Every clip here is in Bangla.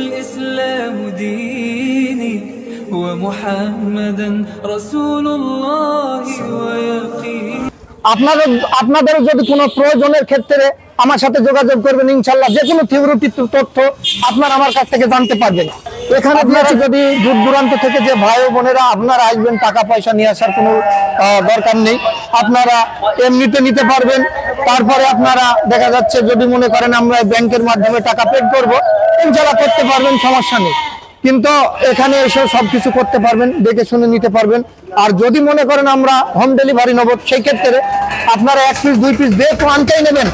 الإسلام ديني ومحمدا رسول الله ويقين। আপনাদের যদি কোনো প্রয়োজনের ক্ষেত্রে আমার সাথে যোগাযোগ করবেন, ইনশাআল্লাহ যে কোনো থিওরিটিক তথ্য আপনারা আমার কাছ থেকে জানতে পারবেন। এখানে আপনারা যদি দূর দূরান্ত থেকে যে ভাই ও বোনেরা আপনারা আসবেন, টাকা পয়সা নিয়ে আসার কোনো দরকার নেই, আপনারা এমনিতে নিতে পারবেন। তারপরে আপনারা দেখা যাচ্ছে যদি মনে করেন আমরা ব্যাংকের মাধ্যমে টাকা পেড করব, ইনশাআল্লাহ করতে পারবেন, সমস্যা নেই। কিন্তু এখানে এসে সবকিছু করতে পারবেন, দেখে শুনে নিতে পারবেন। আর যদি মনে করেন আমরা হোম ডেলিভারি নেব, সেই ক্ষেত্রে আপনারা 1 পিস 2 পিস দিয়ে তো আনতেই নেবেন,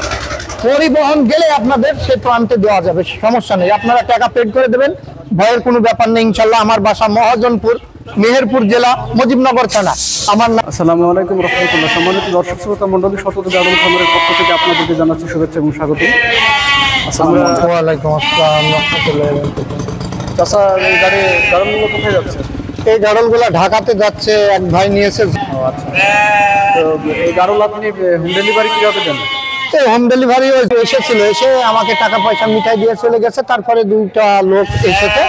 পরিবহন গেলে আপনাদের সে তো আনতে দেওয়া যাবে, সমস্যা নেই। আপনারা টাকা পেড করে দেবেন, ভয়ের কোনো ব্যাপার নেই ইনশাল্লাহ। আমার বাসা মহাজনপুর, মেহেরপুর জেলা, মুজিবনগর থানা। আমার নাম। আসসালামু আলাইকুম রাহমাতুল্লাহ। সম্মানিত দর্শক শ্রোতা মণ্ডলী, শতত গাড়ল খামারের পক্ষ থেকে আপনাদেরকে জানাচ্ছি শুভেচ্ছা এবং স্বাগত। ওয়ালাইকুম আসসালাম রাহমাতুল্লাহ। চাচা, এই গাড়লগুলো কোথায় যাচ্ছে? এই গাড়লগুলো ঢাকাতে যাচ্ছে, এক ভাই নিয়েছে। আচ্ছা, তো এই গাড়ল আপনি হোম ডেলিভারি কিভাবে দেন? হোম ডেলিভারি এসেছিল, এসে আমাকে টাকা পয়সা মিঠাই দিয়ে চলে গেছে। তারপরে 2টা লোক এসেছে,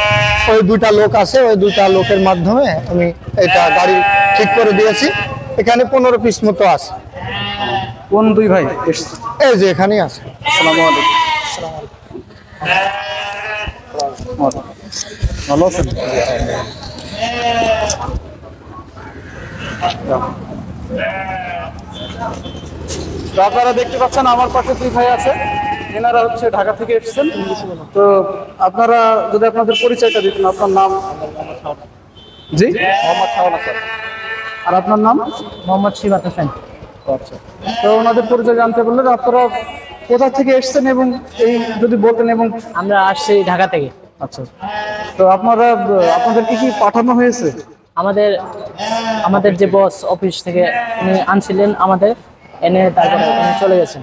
ওই 2টা লোক আছে, ওই 2টা লোকের মাধ্যমে আমি এটা গাড়ি ঠিক করে দিয়েছি। এখানে 15 পিস মতো আছে। কোন 2 ভাই এসেছে? এই যে এখানেই আছে। আসসালামু আলাইকুম। ভালো আছেন? আপনারা দেখতে পাচ্ছেন আমার পাশে 2 ভাই আছে, এনারা হচ্ছে ঢাকা থেকে এসেছেন। তো আপনারা যদি আপনাদের পরিচয়টা দিতেন। আপনার নাম? জি, মোহাম্মদ শাওনা স্যার। আর আপনার নাম? মোহাম্মদ শিবাত হোসেন। আচ্ছা, তো ওনাদের পরিচয় জানতে বললেন। আপনারা কোথা থেকে এসেছেন এবং এই যদি বলতেন। এবং আমরা আসছি ঢাকা থেকে। আচ্ছা, তো আপনাদের কি পাঠানো হয়েছে? আমাদের যে বস অফিস থেকে উনি আনছিলেন, আমাদের এনে তারপরে উনি চলে গেছেন।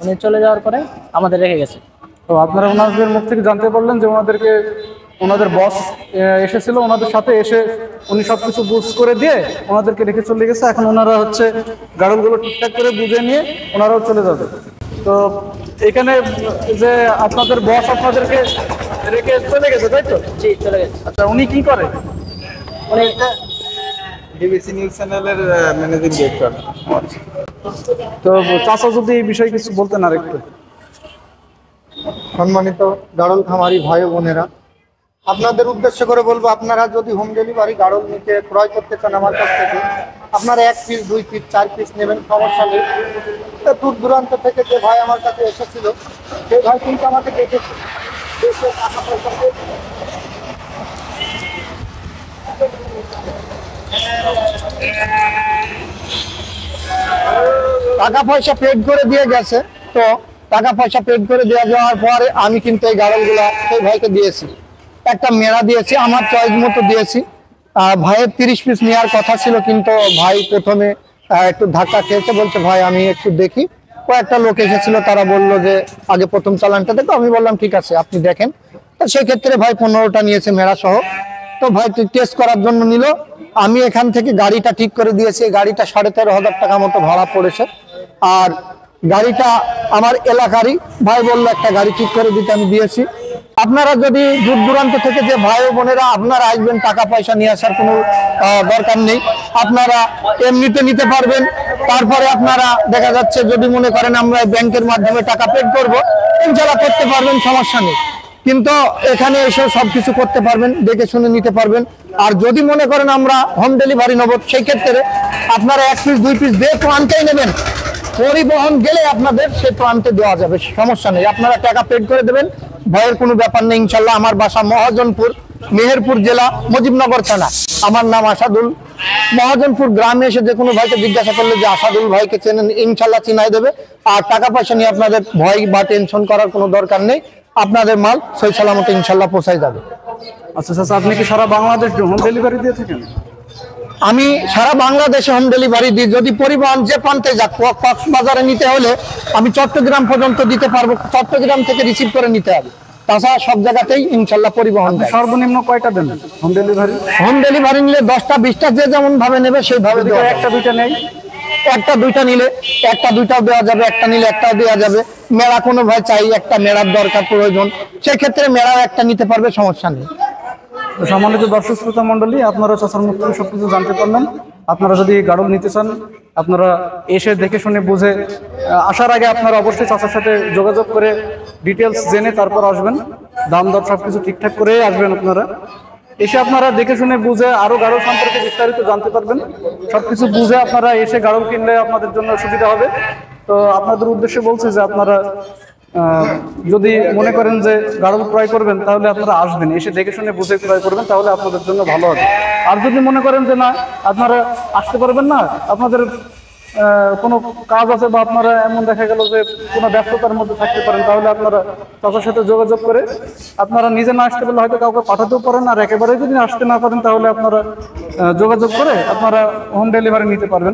উনি চলে যাওয়ার পরে আমাদের রেখে গেছে। তো আপনারা ওনাদের মুখ থেকে জানতে পারলেন যে ওনাদের বস এসেছিল, ওনাদের সাথে এসে উনি সবকিছু বুঝ করে দিয়ে ওনাদেরকে রেখে চলে গেছে। এখন ওনারা হচ্ছে গাড়লগুলো ঠিকঠাক করে বুঝে নিয়ে ওনারাও চলে যাবে। তো এখানে যে আপনাদের বস আপনাদেরকে রেখে চলে গেছে, তাই তো? জি, চলে গেছে। আচ্ছা, উনি কি করে? উনি ডিবিসি নিউজ চ্যানেলের ম্যানেজিং ডিরেক্টর। তো চাচা যদি এই বিষয়ে কিছু বলতেন আর একটু। সম্মানিত গাড়ল খামারি ভাই ও বোনেরা, আপনাদের উদ্দেশ্য করে বলবো, আপনারা যদি হোম ডেলিভারি গাড়ল নিতে ক্রয় করতে চান আমার কাছ থেকে, আপনারা 1 পিস 2 পিস 4 পিস নেবেন, সমস্যা নেই। দূর দূরান্ত থেকে যে ভাই আমার কাছে এসেছিল, সেই ভাই কিন্তু আমাকে দেখেছে, টাকা পয়সা পেড করে দিয়ে গেছে। তো টাকা পয়সা পেড করে দেওয়া যাওয়ার পরে আমি কিন্তু এই গাড়লগুলা সেই ভাইকে দিয়েছি। একটা মেলা দিয়েছি, আমার চয়েস মতো দিয়েছি। ভাইয়ের 30 পিস নেওয়ার কথা ছিল, কিন্তু ভাই প্রথমে একটু ধাক্কা খেয়েছে, বলছে ভাই আমি একটু দেখি। কয়েকটা লোক এসেছিল, তারা বললো যে আগে প্রথম চালানটা দেখো। আমি বললাম ঠিক আছে, আপনি দেখেন। তো সেক্ষেত্রে ভাই 15টা নিয়েছে মেলা সহ। তো ভাই টেস্ট করার জন্য নিল। আমি এখান থেকে গাড়িটা ঠিক করে দিয়েছি। গাড়িটা 13,500 টাকা মতো ভাড়া পড়েছে। আর গাড়িটা আমার এলাকারই ভাই বললো একটা গাড়ি ঠিক করে দিতে, আমি দিয়েছি। আপনারা যদি দূর দূরান্ত থেকে যে ভাই ও বোনেরা আপনারা আসবেন, টাকা পয়সা নিয়ে আসার কোনো দরকার নেই, আপনারা এমনিতে নিতে পারবেন। তারপরে আপনারা দেখা যাচ্ছে যদি মনে করেন আমরা ব্যাংকের মাধ্যমে টাকা পেড করব, ইনশাআল্লাহ করতে পারবেন, সমস্যা নেই। কিন্তু এখানে এসে সবকিছু করতে পারবেন, দেখে শুনে নিতে পারবেন। আর যদি মনে করেন আমরা হোম ডেলিভারি নেব, সেই ক্ষেত্রে আপনারা 1 পিস 2 পিস দিয়ে তো আনতেই নেবেন, পরিবহন গেলে আপনাদের সে তো আনতে দেওয়া যাবে, সমস্যা নেই। আপনারা টাকা পেড করে দেবেন, ভয়ের কোনো ব্যাপার নেই ইনশাল্লাহ। আমার বাসা মহাজনপুর, মেহেরপুর জেলা, মুজিবনগর থানা। আমার নাম আসাদুল। মহাজনপুর গ্রামে এসে যে কোনো ভাইকে জিজ্ঞাসা করলে যে আসাদুল ভাইকে চেনেন, ইনশাল্লাহ চিনাই দেবে। আর টাকা পয়সা নিয়ে আপনাদের ভয় বা টেনশন করার কোনো দরকার নেই, আপনাদের মাল সহি সালামতে ইনশাল্লাহ পৌঁছায় যাবে। আচ্ছা আচ্ছা, আপনি কি সারা বাংলাদেশ হোম ডেলিভারি দিয়ে থাকেন? আমি সারা বাংলাদেশে হোম ডেলিভারি দিই। যদি পরিবহন যে প্রান্তে যাক, কক্সবাজারে নিতে হলে আমি চট্টগ্রাম পর্যন্ত দিতে পারবো, চট্টগ্রাম থেকে রিসিভ করে নিতে হবে। তাছাড়া সব জায়গাতেই ইনশাল্লাহ পরিবহন। সর্বনিম্ন কয়টা দেন হোম ডেলিভারি? হোম ডেলিভারি নিলে 10টা 20টা যে যেমন ভাবে নেবে সেইভাবে। একটা 2টা নেই, একটা দুইটা নিলে একটা দুইটাও দেওয়া যাবে, একটা নিলে একটাও দেওয়া যাবে। মেলা কোনো ভাই চাই একটা মেলার দরকার প্রয়োজন, সেক্ষেত্রে মেলাও একটা নিতে পারবে, সমস্যা নেই। তো সম্মানিত দর্শক শ্রোতা মণ্ডলী, আপনারা চাচার মুখ থেকে সবকিছু জানতে পারলেন। আপনারা যদি গাড়ল নিতে চান, আপনারা এসে দেখে শুনে বুঝে আসার আগে আপনারা অবশ্যই চাচার সাথে যোগাযোগ করে ডিটেলস জেনে তারপর আসবেন। দাম দর সবকিছু ঠিকঠাক করে আসবেন। আপনারা এসে আপনারা দেখে শুনে বুঝে আরো গাড়ল সম্পর্কে বিস্তারিত জানতে পারবেন। সবকিছু বুঝে আপনারা এসে গাড়ল কিনলে আপনাদের জন্য সুবিধা হবে। তো আপনাদের উদ্দেশ্যে বলছি যে আপনারা যদি মনে করেন যে গাড়ল ক্রয় করবেন, তাহলে আপনারা আসবেন, এসে দেখে শুনে বুঝে ক্রয় করবেন, তাহলে আপনাদের জন্য ভালো হবে। আর যদি মনে করেন যে না আপনারা আসতে পারবেন না, আপনাদের কোনো কাজ আছে বা আপনারা এমন দেখা গেল যে কোনো ব্যস্ততার মধ্যে থাকতে পারেন, তাহলে আপনারা চাচার সাথে যোগাযোগ করে আপনারা নিজে না আসতে পারলে হয়তো কাউকে পাঠাতেও পারেন। আর একেবারে যদি আসতে না পারেন, তাহলে আপনারা যোগাযোগ করে আপনারা হোম ডেলিভারি নিতে পারবেন।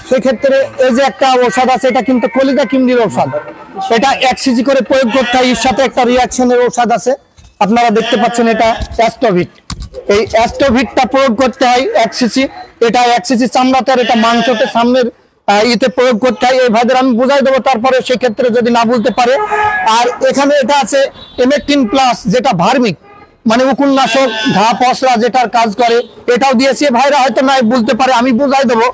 সেক্ষেত্রে এই যে একটা ঔষধ আছে, এটা কিন্তু কলিজা কিমড়ির ঔষধ। এটা 1 সিজি করে প্রয়োগ করতে হয়। এর সাথে একটা রিয়াকশনের ঔষধ আছে, আপনারা দেখতে পাচ্ছেন, এটা অ্যাস্টোভিট। এই অ্যাস্টোভিটটা প্রয়োগ করতে হয় 1 সিসি। এটা 1 সিসি চামড়াতে, আর এটা মাংসতে সামনের ইতে প্রয়োগ করতে হয়। এই ভাইদের আমি বুঝাই দেবো, তারপরে সেক্ষেত্রে যদি না বুঝতে পারে। আর এখানে এটা আছে এমেকটিন প্লাস, যেটা ভার্মিক, মানে উকুলনাশক, ঘা পশরা যেটার কাজ করে, এটাও দিয়েছি। ভাইরা হয়তো না বুঝতে পারে, আমি বুঝাই দেবো।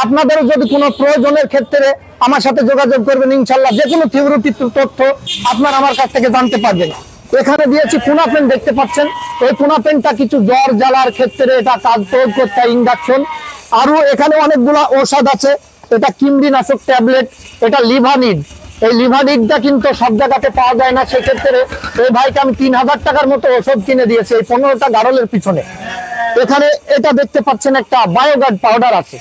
আপনাদেরও যদি কোনো প্রয়োজনের ক্ষেত্রে আমার সাথে যোগাযোগ করবেন, ইনশাল্লাহ যে কোনো থিওরিটিক তথ্য আপনারা আমার কাছ থেকে জানতে পারবেন। এখানে দিয়েছি পুনাপেন, দেখতে পাচ্ছেন। এই পুনাপেনটা কিছু জ্বর জ্বালার ক্ষেত্রে এটা কাজ প্রয়োগ করতে হয়, ইনডাকশন। আরো এখানে অনেকগুলো ঔষধ আছে। এটা কিমড়িনাশক ট্যাবলেট, এটা লিভানিড। এই লিভানিডটা কিন্তু সব জায়গাতে পাওয়া যায় না, সেক্ষেত্রে এই ভাইকে আমি 3000 টাকার মতো ওষুধ কিনে দিয়েছি এই 15টা গাড়লের পিছনে। এখানে এটা দেখতে পাচ্ছেন একটা বায়োগার্ড পাউডার আছে।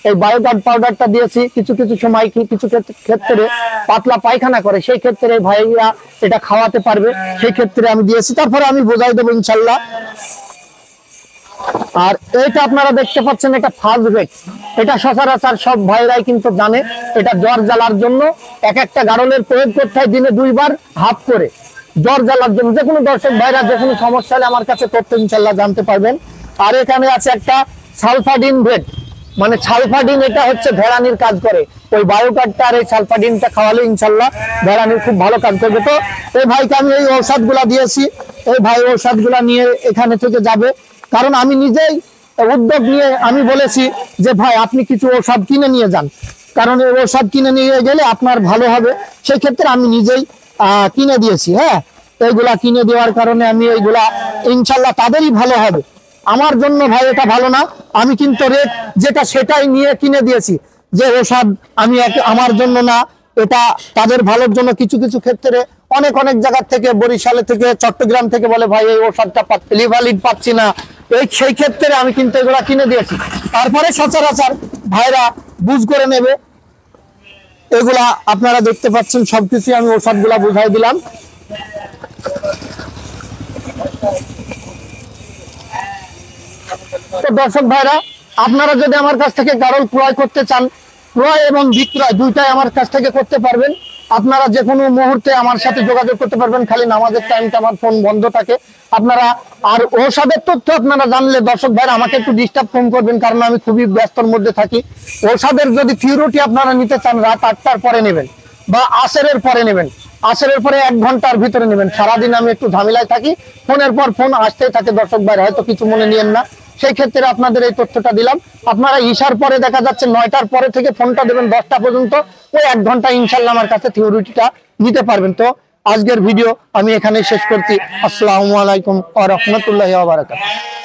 এই বায়োগার্ড পাউডারটা দিয়েছি। কিছু কিছু সময় কিছু ক্ষেত্রে পাতলা পায়খানা করে, সেই ক্ষেত্রে ভাইরা এটা খাওয়াতে পারবে, সেই ক্ষেত্রে আমি দিয়েছি। তারপরে আমি বোঝাই দেবো ইনশাল্লাহ। আর এইটা আপনারা দেখতে পাচ্ছেন, এটা ফাস্টবেক। এটা সচরাচর সব ভাইরাই কিন্তু জানে। এটা জ্বর জ্বালার জন্য এক একটা গাড়লের প্রয়োগ করতে হয় দিনে 2 বার হাফ করে, জ্বর জ্বালার জন্য। যে কোনো দর্শক ভাইরা যে কোনো সমস্যা হলে আমার কাছে তথ্য ইনশাল্লাহ জানতে পারবেন। আর এখানে আছে একটা সালফাডিন ভেট, মানে সালফাডিন, এটা হচ্ছে ভেড়ানির কাজ করে। ওই বায়োকার্ডটা আর এই সালফাডিনটা খাওয়ালে ইনশাল্লাহ ভেড়ানির খুব ভালো কাজ করবে। তো এই ভাইকে আমি এই ঔষধগুলা দিয়েছি। এই ভাই ঔষধগুলা নিয়ে এখানে থেকে যাবে, কারণ আমি নিজেই উদ্যোগ নিয়ে আমি বলেছি যে ভাই আপনি কিছু ঔষধ কিনে নিয়ে যান, কারণ এই ঔষধ কিনে নিয়ে গেলে আপনার ভালো হবে। সেই ক্ষেত্রে আমি নিজেই কিনে দিয়েছি। হ্যাঁ, এইগুলা কিনে দেওয়ার কারণে আমি এইগুলা ইনশাল্লাহ তাদেরই ভালো হবে, আমার জন্য ভাই এটা ভালো না। আমি কিন্তু রেট যেটা সেটাই নিয়ে কিনে দিয়েছি, যে ওষুধ আমি আমার জন্য না, এটা তাদের ভালোর জন্য। কিছু কিছু ক্ষেত্রে অনেক জায়গা থেকে, বরিশালে থেকে, চট্টগ্রাম থেকে বলে ভাই এই ওষুধটা লিভালিড পাচ্ছি না, সেই ক্ষেত্রে আমি কিন্তু এগুলা কিনে দিয়েছি। তারপরে সচরাচর ভাইরা বুঝ করে নেবে। এগুলা আপনারা দেখতে পাচ্ছেন, সবকিছু আমি ওষুধগুলা বুঝাই দিলাম। তো দর্শক ভাইরা, আপনারা যদি আমার কাছ থেকে গাড়ল ক্রয় করতে চান, ক্রয় এবং বিক্রয় দুইটাই আমার কাছ থেকে করতে পারবেন। আপনারা যে কোনো মুহূর্তে আমার সাথে যোগাযোগ করতে পারবেন, খালি নামাজের টাইমটা আমার ফোন বন্ধ থাকে। আপনারা আর ঔষধের তথ্য আপনারা জানলে দর্শক ভাইরা আমাকে একটু ডিস্টার্ব ফোন করবেন, কারণ আমি খুবই ব্যস্তর মধ্যে থাকি। ঔষধের যদি থিওরিটি আপনারা নিতে চান, রাত 8টার পরে নেবেন বা আসরের পরে নেবেন, আসরের পরে 1 ঘন্টার ভিতরে নেবেন। সারাদিন আমি একটু ঝামেলায় থাকি, ফোনের পর ফোন আসতেই থাকে দর্শক ভাইরা, হয়তো কিছু মনে নিয়েন না। সেই ক্ষেত্রে আপনাদের এই তথ্যটা দিলাম। আপনারা ঈশার পরে দেখা যাচ্ছে 9টার পরে থেকে ফোনটা দেবেন 10টা পর্যন্ত, ওই 1 ঘন্টা ইনশাল্লাহ আমার কাছে থিওরিটিটা নিতে পারবেন। তো আজকের ভিডিও আমি এখানে শেষ করছি। আসসালামু আলাইকুম ওয়া রাহমাতুল্লাহি ওয়া বারাকাতুহু।